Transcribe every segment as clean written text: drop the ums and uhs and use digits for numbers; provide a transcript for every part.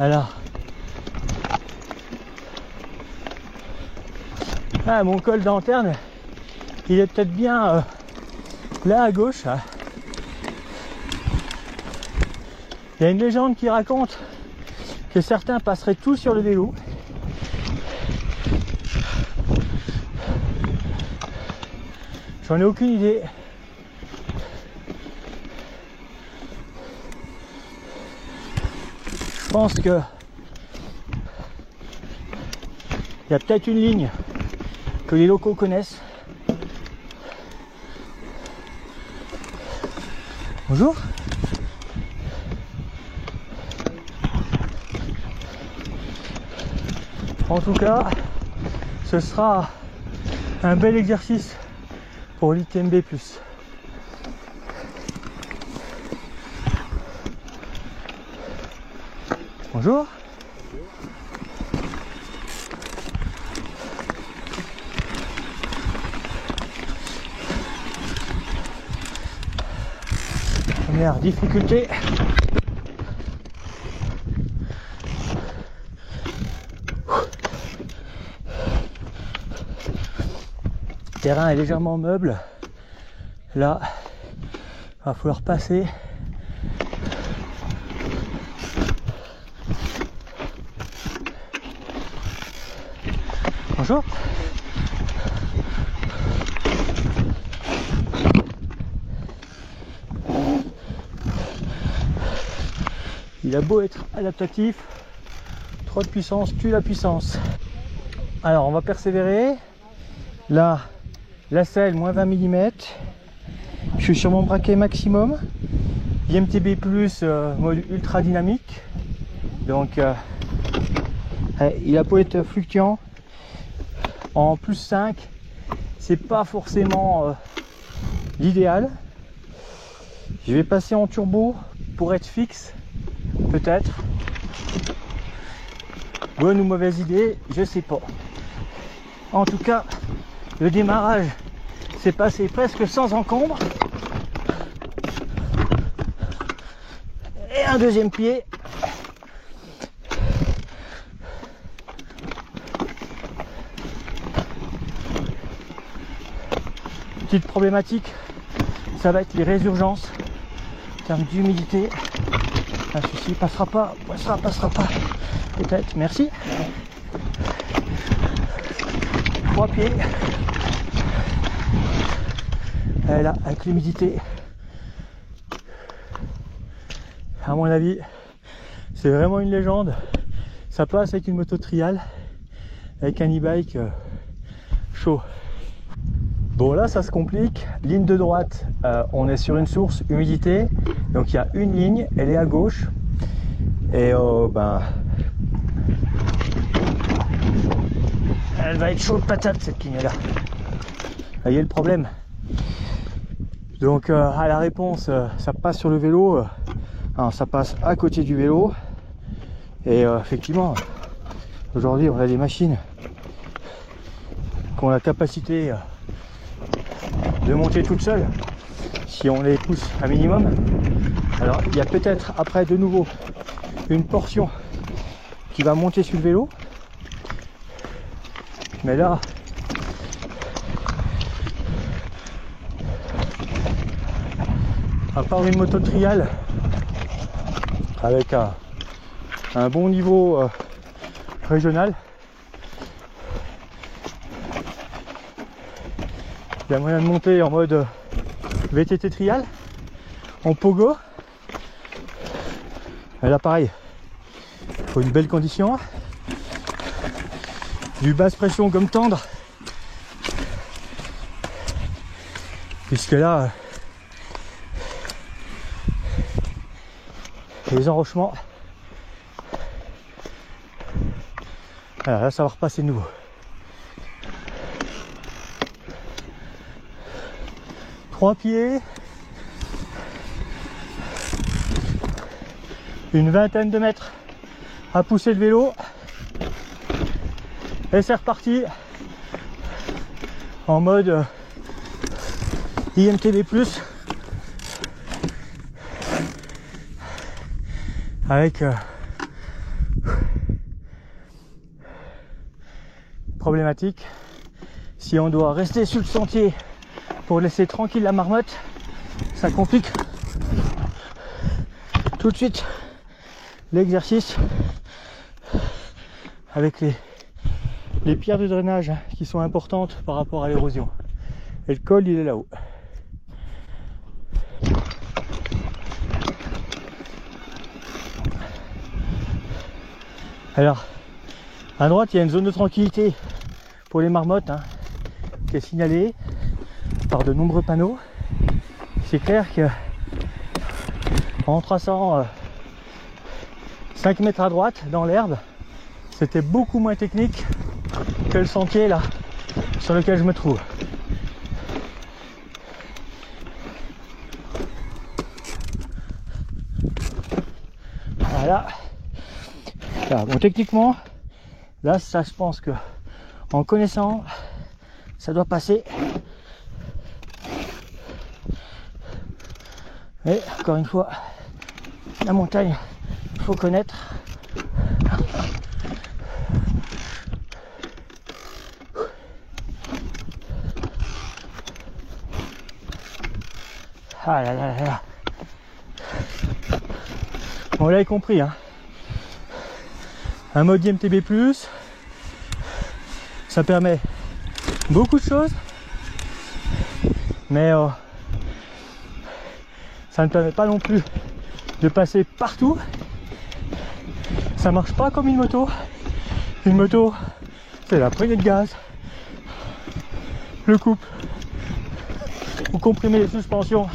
Alors, mon col d'Anterne, il est peut-être bien là à gauche. Là. Il y a une légende qui raconte que certains passeraient tous sur le vélo. J'en ai aucune idée. Je pense que il y a peut-être une ligne que les locaux connaissent. Bonjour. En tout cas, ce sera un bel exercice pour l'ITMB+. Bonjour. Première difficulté. Le terrain est légèrement meuble. Là, il va falloir passer. Bonjour. Il a beau être adaptatif, trop de puissance tue la puissance. Alors on va persévérer. Là, la selle moins 20 mm. Je suis sur mon braquet maximum. IMTB+, mode ultra dynamique. Donc il a beau être fluctuant. En +5, c'est pas forcément l'idéal. Je vais passer en turbo pour être fixe, peut-être. Bonne ou mauvaise idée, je sais pas. En tout cas, le démarrage s'est passé presque sans encombre. Et un deuxième pied. Petite problématique, ça va être les résurgences en termes d'humidité. Ceci passera pas, passera pas. Peut-être, merci. 3 pieds. Et là, avec l'humidité, à mon avis, c'est vraiment une légende. Ça passe avec une moto trial, avec un e-bike chaud. Bon, là ça se complique. Ligne de droite, on est sur une source humidité, donc il y a une ligne, elle est à gauche, et elle va être chaude patate cette ligne là. Vous voyez le problème. Donc à la réponse, ça passe sur le vélo, ça passe à côté du vélo, et effectivement aujourd'hui on a des machines qui ont la capacité de monter toutes seules si on les pousse un minimum. Alors il y a peut-être après de nouveau une portion qui va monter sur le vélo, mais là à part une moto trial avec un bon niveau régional, il y a moyen de monter en mode VTT trial, en pogo. Et là pareil, il faut une belle condition, du basse pression comme tendre, puisque là les enrochements, alors là ça va repasser de nouveau. Trois pieds, une vingtaine de mètres à pousser le vélo, et c'est reparti en mode IMTB+, avec problématique. Si on doit rester sur le sentier pour laisser tranquille la marmotte, ça complique tout de suite l'exercice avec les pierres de drainage qui sont importantes par rapport à l'érosion. Et le col, il est là-haut. Alors, à droite, il y a une zone de tranquillité pour les marmottes, hein, qui est signalée par de nombreux panneaux. C'est clair que en traçant 5 mètres à droite dans l'herbe, c'était beaucoup moins technique que le sentier là sur lequel je me trouve. Voilà. Voilà. Bon, techniquement, là, ça, je pense que en connaissant, ça doit passer. Mais encore une fois, la montagne, il faut connaître. Ah là là là là. Bon, vous l'avez compris, hein. Un mode IMTB+, ça permet beaucoup de choses, mais ça ne permet pas non plus de passer partout. Ça marche pas comme une moto. Une moto, c'est la poignée de gaz, le couple, vous comprimez les suspensions,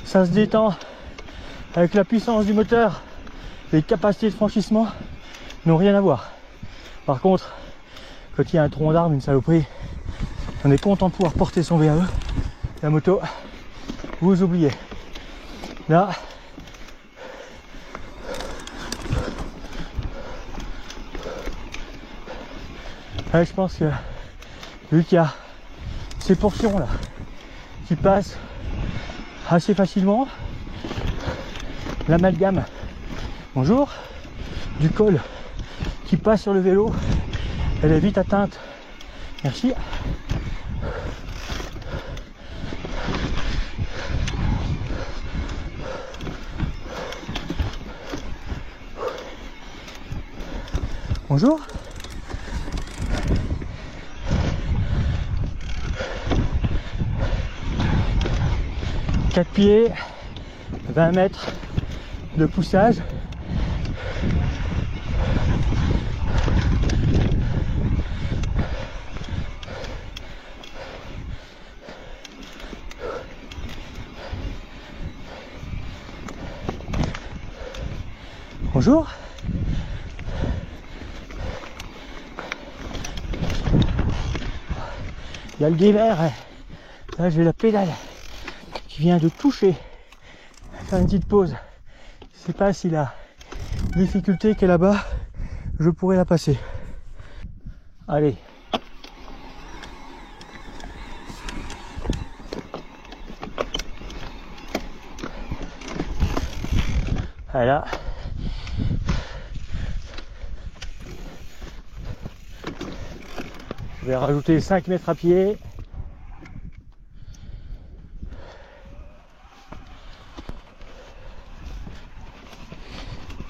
ça se détend avec la puissance du moteur. Les capacités de franchissement n'ont rien à voir. Par contre, quand il y a un tronc d'arbre, une saloperie, on est content de pouvoir porter son VAE. La moto, vous oubliez. Là, ouais, je pense que vu qu'il y a ces portions là qui passent assez facilement, l'amalgame, bonjour, du col qui passe sur le vélo, elle est vite atteinte. Merci. Bonjour. Quatre pieds, 20 mètres de poussage. Bonjour. Il y a le guévert, là j'ai la pédale qui vient de toucher. Faire une petite pause. Je sais pas si la difficulté qu'est là-bas, je pourrais la passer. Allez. Voilà. Je vais rajouter 5 mètres à pied.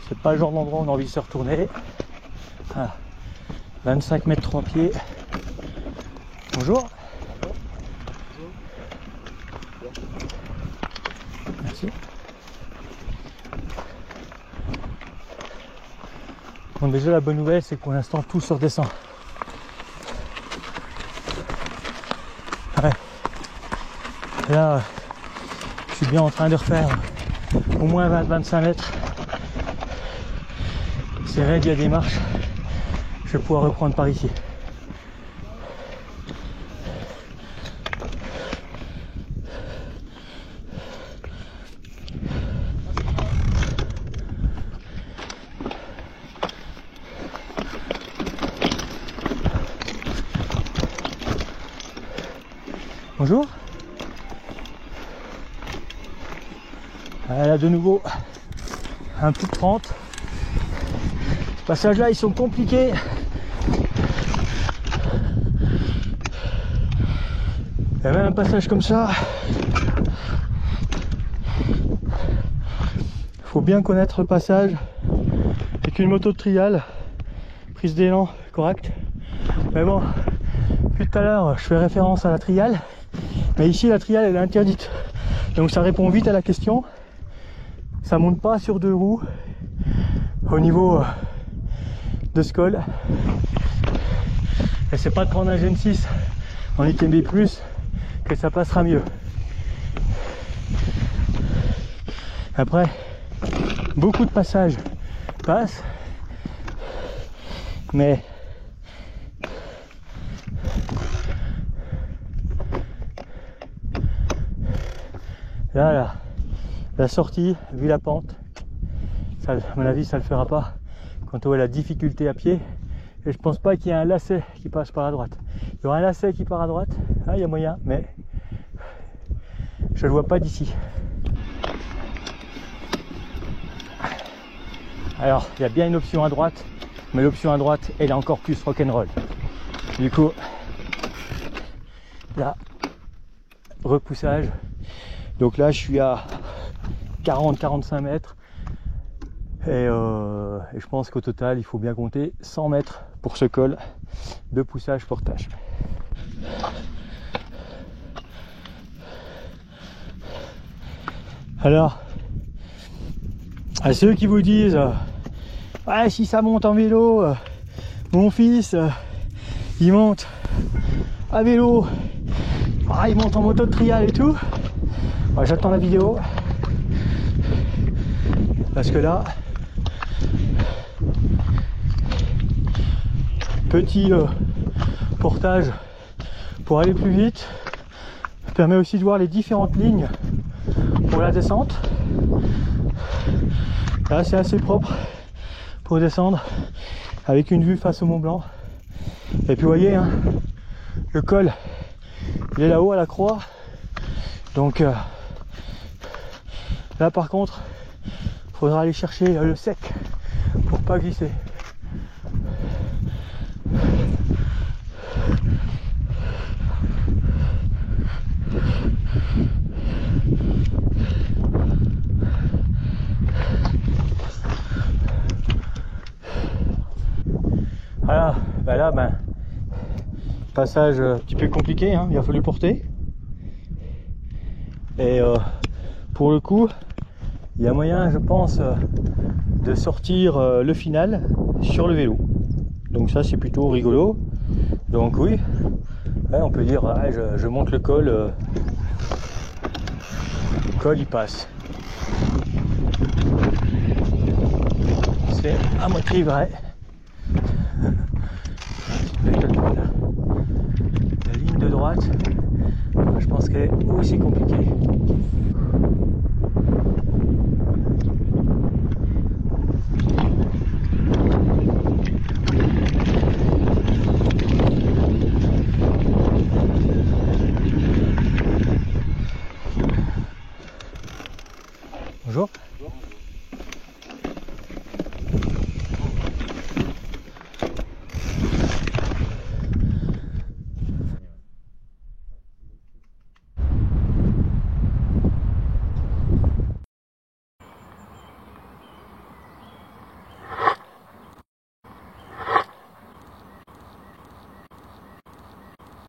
C'est pas le genre d'endroit où on a envie de se retourner. Voilà. 25 mètres 3 pieds. Bonjour. Merci. Bon, déjà la bonne nouvelle c'est que pour l'instant tout se redescend. Ouais. Et là, je suis bien en train de refaire au moins 20-25 mètres. C'est raide, il y a des marches. Je vais pouvoir reprendre par ici. Bonjour. Elle a de nouveau un plus de 30. passages là ils sont compliqués. Il y a même un passage comme ça. Il faut bien connaître le passage. Avec une moto de trial, prise d'élan correcte. Mais bon, depuis tout à l'heure je fais référence à la trial. Mais ici la trial elle est interdite. Donc ça répond vite à la question. Ça monte pas sur 2 roues au niveau de ce col. Et c'est pas de prendre un Gen 6 en ITB plus que ça passera mieux. Après, beaucoup de passages passent, mais là, la sortie, vu la pente, ça, à mon avis, ça le fera pas quand on voit la difficulté à pied. Et je pense pas qu'il y ait un lacet qui passe par la droite. Il y aura un lacet qui part à droite, ah, il y a moyen, mais je le vois pas d'ici. Alors, il y a bien une option à droite, mais l'option à droite, elle est encore plus rock'n'roll. Du coup, là, repoussage. Donc là, je suis à 40-45 mètres. Et je pense qu'au total, il faut bien compter 100 mètres pour ce col de poussage-portage. Alors, à ceux qui vous disent ouais, si ça monte en vélo, mon fils il monte à vélo, il monte en moto de trial et tout, j'attends la vidéo parce que là, petit portage pour aller plus vite, permet aussi de voir les différentes lignes pour la descente. Là c'est assez propre pour descendre avec une vue face au Mont Blanc. Et puis vous voyez hein, le col il est là-haut à la croix, donc là par contre il faudra aller chercher le sec pour pas glisser. Voilà, ben là, passage un petit peu compliqué, hein, il a fallu porter. Et pour le coup, il y a moyen, je pense, de sortir le final sur le vélo. Donc ça, c'est plutôt rigolo. Donc oui, ouais, on peut dire, ouais, je monte le col. Le col, il passe. C'est à moitié vrai. La ligne de droite, je pense qu'elle est aussi compliquée. Bonjour. Bonjour.